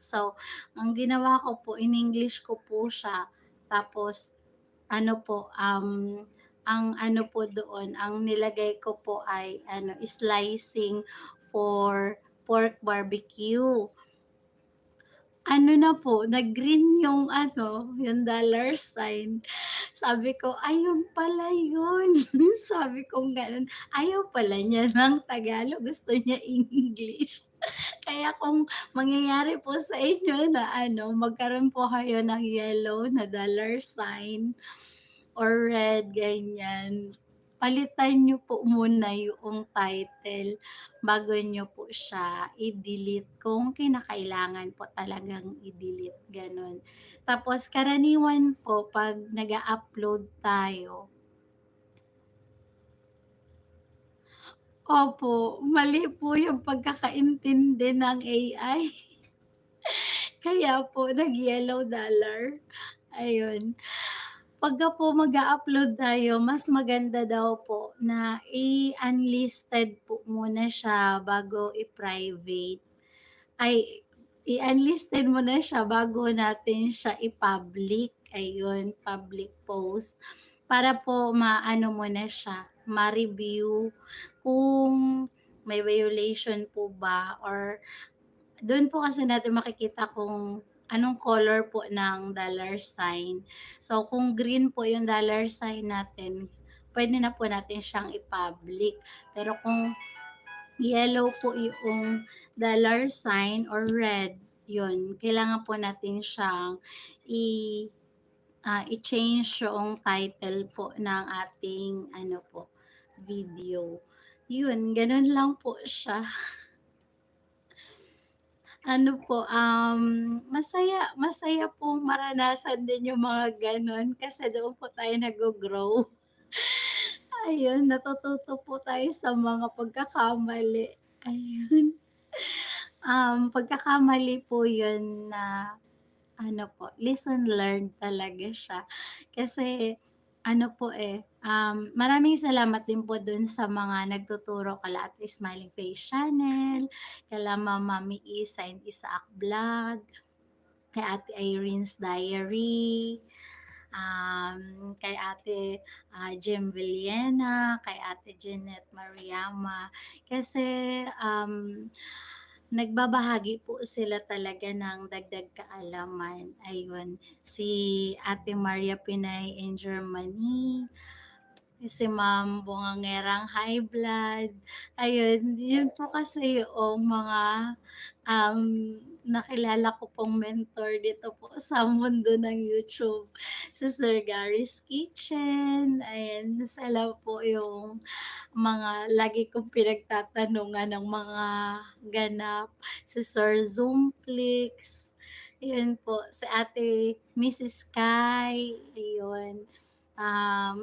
So, ang ginawa ko po, in-English ko po siya. Tapos ano po, ang ano po doon, ang nilagay ko po ay ano, slicing for pork barbecue. Ano na po, nag-green yung ano, yung dollar sign. Sabi ko, "Ayun pala yun." Sabi kong gano'n. Ayaw pala niya ng Tagalog, gusto niya English. Kaya kung mangyayari po sa inyo na ano, magkaroon po kayo ng yellow na dollar sign or red, ganyan, palitan niyo po muna yung title bago niyo po siya i-delete kung kinakailangan po talagang i-delete, gano'n. Tapos karaniwan po 'pag nag-a-upload tayo, opo, mali po yung pagkakaintindi ng AI. Kaya po nag-yellow dollar, ayun. Pagka po mag-a-upload tayo, mas maganda daw po na i-unlisted po muna siya bago i-private. Ay, i-unlisted muna siya bago natin siya i-public, ayun, public post. Para po maano mo na siya, ma-review kung may violation po ba or dun po kasi natin makikita kung anong color po ng dollar sign. So, kung green po yung dollar sign natin, puwede na po natin siyang i-public. Pero kung yellow po yung dollar sign or red, yun, kailangan po natin siyang i i-change yung title po ng ating ano po, video. Yun, ganun lang po siya. Ano po, masaya masaya pong maranasan din yung mga gano'n kasi doon po tayo naggo-grow. Ayun, natututo po tayo sa mga pagkakamali, ayun. Pagkakamali po yun na ano po, lesson learned talaga siya. Kasi ano po, maraming salamat din po dun sa mga nagtuturo kala Ate Smiling Face Channel, kala Mami Isa and Isaak Vlog, kay Ate Irene's Diary, kay Ate, Jem Villena, kay Ate Jeanette Mariama. Kasi, nagbabahagi po sila talaga ng dagdag kaalaman, ayun. Si Ate Maria Pinay in Germany, si Ma'am Bungangerang High Blood, ayun. Yun po kasi yung mga, um, nakilala ko pong mentor dito po sa mundo ng YouTube. Si Sir Gary's Kitchen, ayan. Sila po yung mga lagi kong pinagtatanungan ng mga ganap. Si Sir Zoomplix, yun po. Si Ate Mrs. Sky, ayun.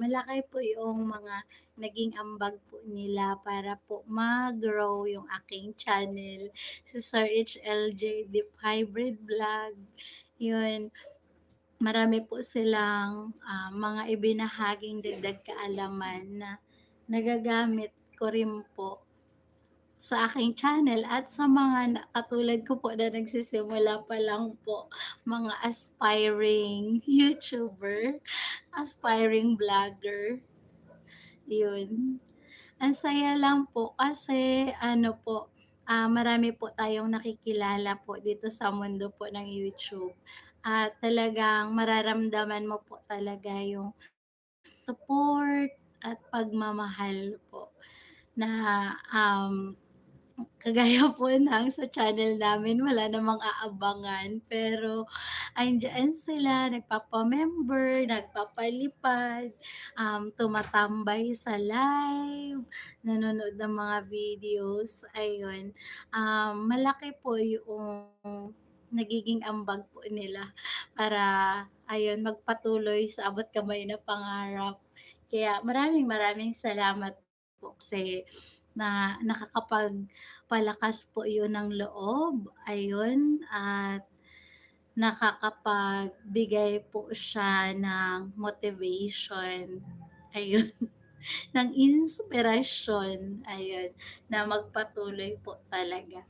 Malaki po yung mga naging ambag po nila para po ma-grow yung aking channel. Si Sir HLJ Deep Hybrid Vlog, yun. Marami po silang, mga ibinahaging dagdag kaalaman na nagagamit ko rin po sa aking channel at sa mga katulad ko po na nagsisimula pa lang po, mga aspiring YouTuber, aspiring vlogger, yun. Ang saya lang po kasi ano po, marami po tayong nakikilala po dito sa mundo po ng YouTube at talagang mararamdaman mo po talaga yung support at pagmamahal po na, kagaya po ng sa channel namin wala namang aabangan pero andiyan sila nagpapa-member, nagpapalipad, tumatambay sa live, nanonood ng mga videos, ayun. Malaki po yung nagiging ambag po nila para ayun magpatuloy sa abot kamay na pangarap. Kaya maraming maraming salamat po kasi na nakakapagpalakas po yun ng loob, ayun, at nakakapagbigay po siya ng motivation, ayun, ng inspirasyon, ayun, na magpatuloy po talaga.